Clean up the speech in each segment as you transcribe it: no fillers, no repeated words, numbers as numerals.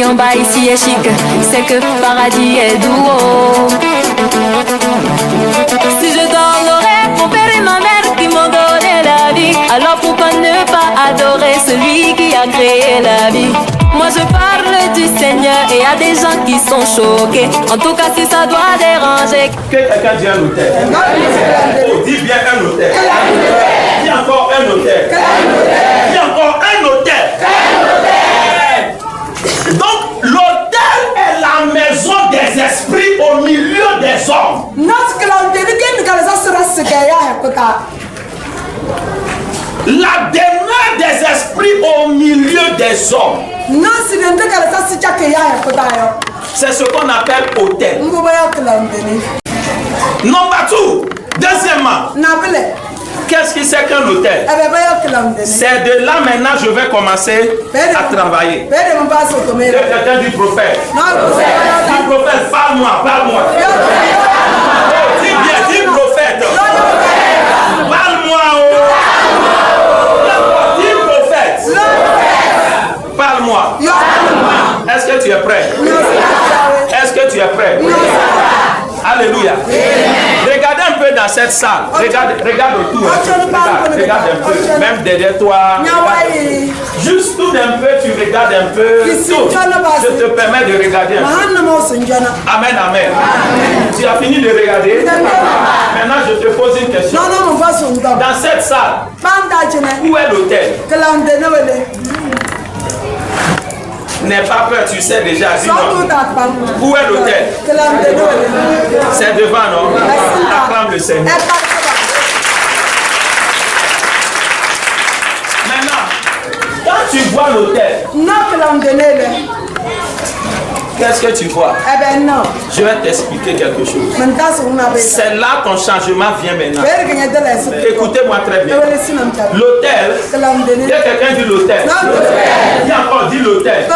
en bas ici est chic, c'est que paradis est doux. Si je t'honorais, mon père et ma mère qui m'ont donné la vie, alors pourquoi ne pas adorer celui qui a créé la vie? Moi je parle du Seigneur et y a des gens qui sont choqués. En tout cas si ça doit déranger. Que quelqu'un dit un hôtel. Oh, dis bien un hôtel. Dis encore un hôtel. Dis encore un hôtel. Donc l'hôtel est la maison des esprits au milieu des hommes. La demeure des esprits au milieu des hommes. C'est ce qu'on appelle hôtel. Non, pas tout. Deuxièmement, qu'est-ce que c'est qu'un hôtel? C'est de là maintenant je vais commencer à travailler. Quelqu'un dit prophète. Dis prophète, parle-moi, parle-moi. Dis bien, dis prophète. Parle-moi. Dis prophète. Parle-moi. Est-ce que tu es prêt? Est-ce que tu es prêt? Alléluia. Regardez un peu dans cette salle. Regarde autour. Regarde un peu. Même derrière toi. Juste tout un peu, tu regardes un peu. Tout. Je te permets de regarder un peu. Amen, amen. Tu as fini de regarder? Maintenant, je te pose une question. Dans cette salle, où est l'hôtel? N'aie pas peur, tu sais déjà. Où est l'hôtel? C'est devant, non? Acclame le Seigneur. Maintenant, quand tu vois l'hôtel, qu'est-ce que tu vois? Je vais t'expliquer quelque chose. C'est là ton changement vient maintenant. Écoutez-moi très bien. L'hôtel, il y a quelqu'un dit l'hôtel. Il y a encore dit l'hôtel.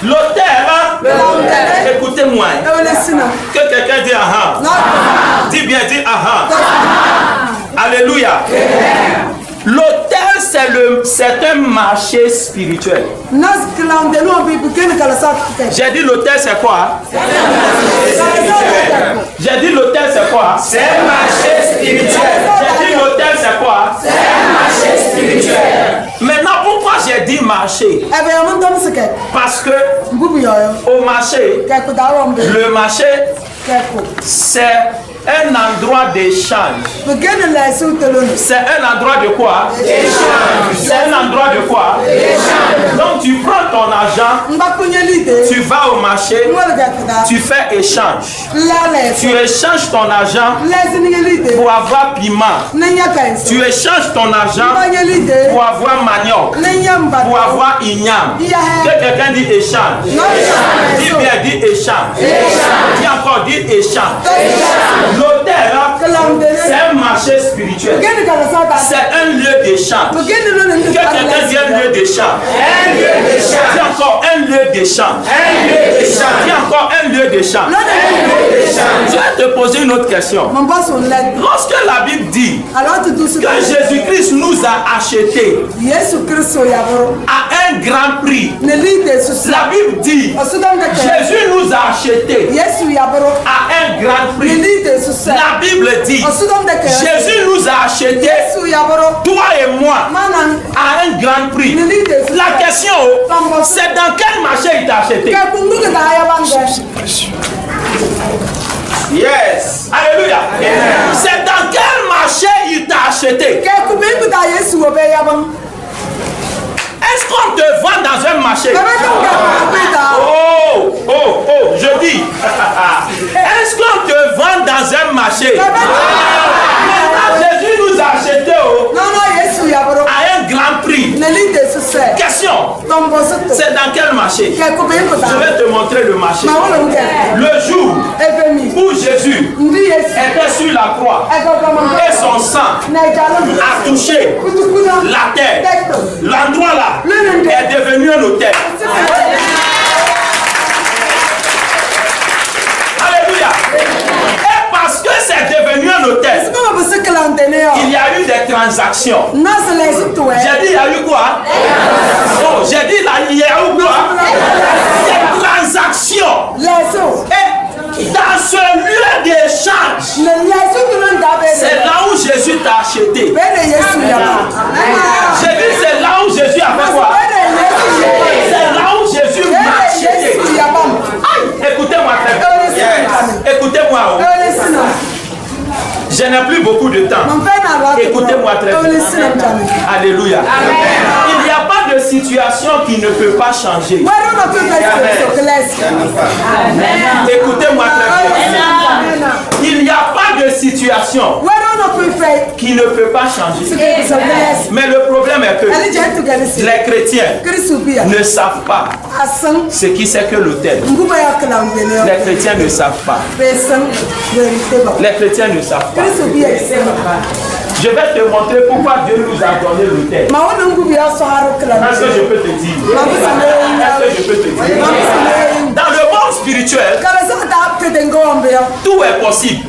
L'hôtel, écoutez-moi. Que quelqu'un dit aha. Dis bien, dis aha. Alléluia. L'hôtel, c'est un marché spirituel. J'ai dit l'hôtel, c'est quoi? J'ai dit l'hôtel, c'est quoi? C'est un marché spirituel. J'ai dit l'hôtel, c'est quoi? C'est un marché spirituel. Maintenant, pourquoi j'ai dit marché? Parce que au marché, le marché, c'est un endroit d'échange. C'est un endroit de quoi? C'est un endroit de quoi? Donc tu prends ton argent, tu vas au marché, tu fais échange. Tu échanges ton argent pour avoir piment. Tu échanges ton argent pour avoir manioc, pour avoir igname. Que quelqu'un dit échange. Dis bien, dis échange. Dis encore, dis échange. L'hôtel, c'est un marché spirituel. C'est un lieu d'échange. Que quelqu'un dit un lieu d'échange. Dis encore un lieu d'échange. Dis encore un lieu d'échange. Je vais te poser une autre question. Lorsque la Bible dit que Jésus-Christ nous a achetés à un grand prix, la Bible dit Jésus nous a achetés à un grand prix. La Bible dit Jésus nous a achetés, toi et moi, à un grand prix. La question, c'est dans quel marché il t'a acheté? Yes. Alléluia. C'est dans quel marché il t'a acheté? Est-ce qu'on te vend dans un marché? Oh, je dis. Est-ce qu'on te vend dans un marché? Maintenant, Jésus nous a acheté à un grand prix. Question. C'est dans quel marché? Je vais te montrer le marché. Le jour où Jésus était sur la croix et son sang a touché la terre, l'endroit là est devenu un hôtel. Alléluia. Et parce que c'est devenu un hôtel, il y a eu des transactions. transaction. J'ai dit, il y a eu quoi? Oh, j'ai dit, il y a eu quoi? Des transactions. Et dans ce lieu d'échange, c'est là où Jésus t'a acheté. J'ai dit, c'est là où Jésus a fait quoi? C'est là où Jésus m'a acheté. Écoutez-moi très bien. Écoutez-moi. Je n'ai plus beaucoup de temps. Écoutez-moi très bien. Alléluia. Il n'y a pas de situation qui ne peut pas changer. Écoutez-moi très bien. Il n'y a pas de situation qui ne peut pas changer. Mais le problème est que les chrétiens ne savent pas ce qui c'est que l'autel. Les chrétiens ne savent pas. Les chrétiens ne savent pas. Je vais te montrer pourquoi Dieu nous a donné l'autel. Est-ce que je peux te dire? Est-ce que je peux te dire? Dans le monde spirituel, tout est possible.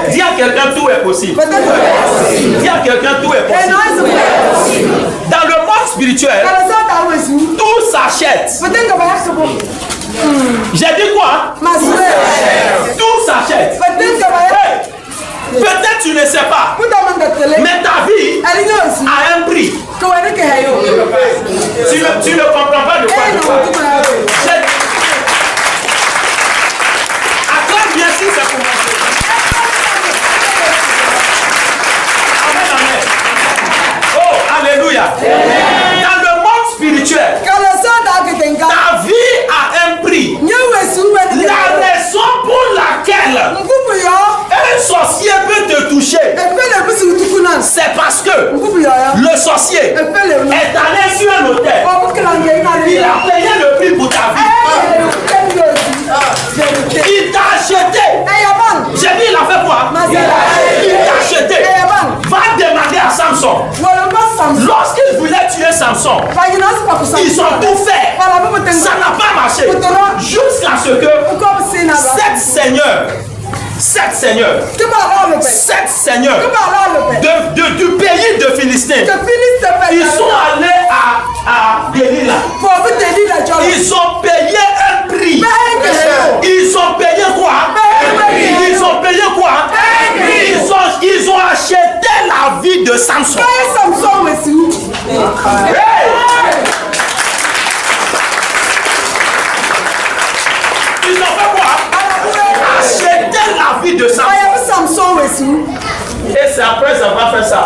Dis à quelqu'un tout est possible. Dis à quelqu'un tout est possible. Dans le monde spirituel, tout s'achète. J'ai dit quoi? Tout s'achète. Peut-être tu ne sais pas, mais ta vie a un prix. Tu ne comprends pas de quoi je parle. Acclame bien si ça commence. Amen, amen. Oh, alléluia. Dans le monde spirituel, ta vie a un prix. La raison pour laquelle un sorcier peut te toucher, c'est parce que le sorcier est allé sur un hôtel. Il a payé le prix pour ta vie. Il t'a acheté. J'ai dit, il a fait quoi? Il t'a acheté. Va demander à Samson. Lorsqu'ils voulaient tuer Samson, ils ont tout fait. Ça n'a pas marché. Jusqu'à ce que 7 seigneurs du pays de Philistins, ils sont allés à Delilah. Ils ont payé un prix. Ils ont payé quoi? Ils ont payé quoi? Ils ont acheté la vie de Samson. Hey! Ils ont fait quoi? Acheter la vie de Samson. Et c'est après avoir fait ça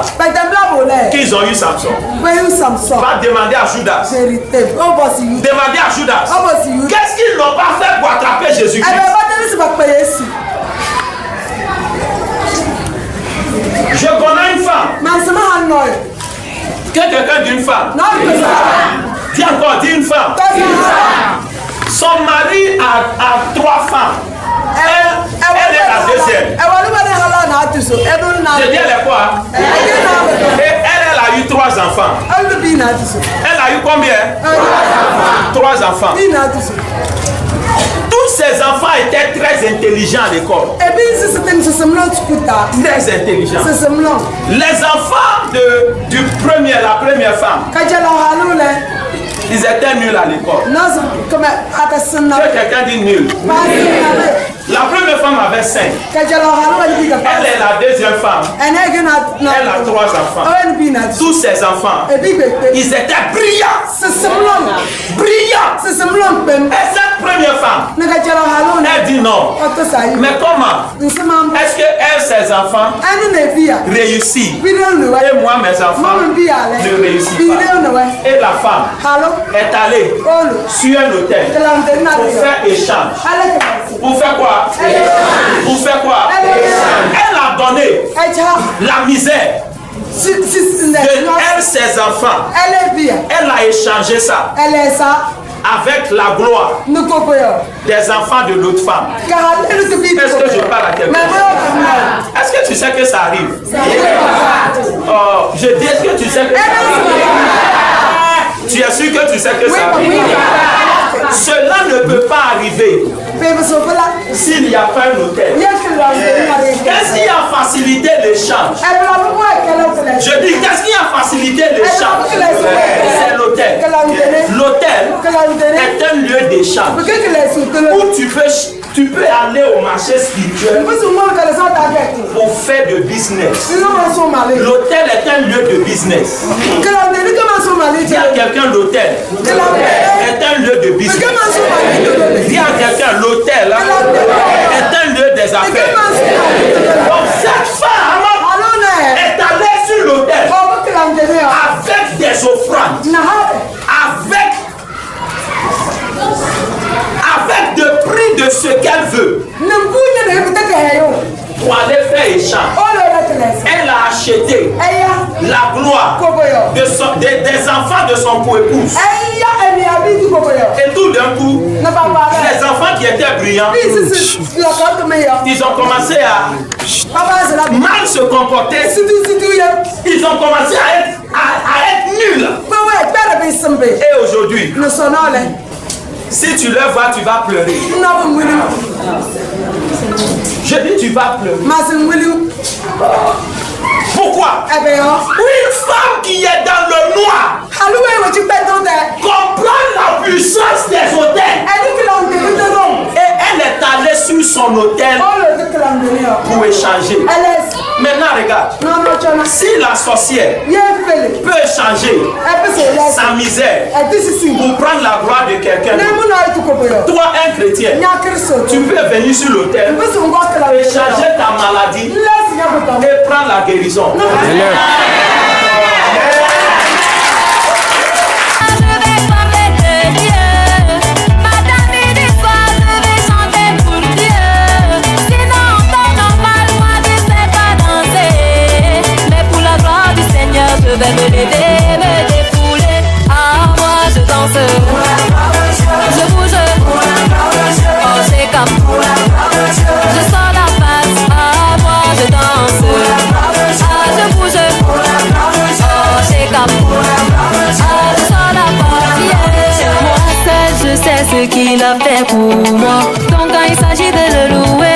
qu'ils ont eu Samson. Va demander à Judas. Demandez à Judas. Qu'est-ce qu'ils n'ont pas fait pour attraper Jésus-Christ? Je connais une femme. Quelqu'un d'une femme. Dis encore, dis une femme. Son mari a 3 femmes. Elle est la deuxième. Je dis elle est quoi? Et elle a eu 3 enfants. Elle a eu combien? 3 enfants. Tous ces enfants étaient très intelligents à l'école. Très intelligents. Les enfants de la première femme, ils étaient nuls à l'école. Quelqu'un dit nul. La première femme avait 5. Elle est la deuxième femme. Elle a 3 enfants. Tous ces enfants, ils étaient brillants. Brillants. Et cette première femme, elle dit non. Mais comment? Est-ce que ses enfants réussissent? Et moi, mes enfants ne réussissent pas. Et la femme est allée sur un hôtel pour faire échange. Pour faire quoi? Pour faire quoi? Elle a donné la misère de elle, ses enfants. Elle a échangé ça avec la gloire des enfants de l'autre femme. Est-ce que je parle à quelqu'un? Est-ce que tu sais que ça arrive? Oh, je dis, est-ce que tu sais que ça arrive? Tu es sûr que tu sais que ça arrive? Cela ne peut pas arriver s'il n'y a pas un hôtel? Qu'est-ce qui a facilité l'échange? Je dis, qu'est-ce qui a facilité l'échange? C'est l'hôtel. L'hôtel est un lieu d'échange où tu peux aller au marché spirituel pour faire de business. L'hôtel est un lieu de business. Dis à quelqu'un l'hôtel est un lieu de business. Dis à quelqu'un l'hôtel est un lieu des affaires. Donc cette femme est allée sur l'hôtel avec des offrandes, avec de prix de ce qu'elle veut pour aller faire échange. Elle a acheté la gloire des enfants de son co-épouse. Et tout d'un coup, les enfants qui étaient brillants, ils ont commencé à mal se comporter. Ils ont commencé à être nuls. Et aujourd'hui, si tu le vois, tu vas pleurer. Je dis tu vas pleurer. Pourquoi? Une femme qui est dans le noir comprend la puissance des hôtels. Et elle est allée sur son hôtel pour échanger. Maintenant regarde, si la sorcière peut échanger sa misère pour prendre la gloire de quelqu'un, toi un chrétien, tu peux venir sur l'autel, échanger ta maladie et prendre la guérison. Je vais me lever, me défouler. Ah, moi je danse, je bouge. Oh, c'est comme je sors la face. Ah, moi je danse. Ah, je bouge. Oh, c'est comme je sors la face. Yeah. Moi seul, je sais ce qu'il a fait pour moi. Donc quand il s'agit de le louer,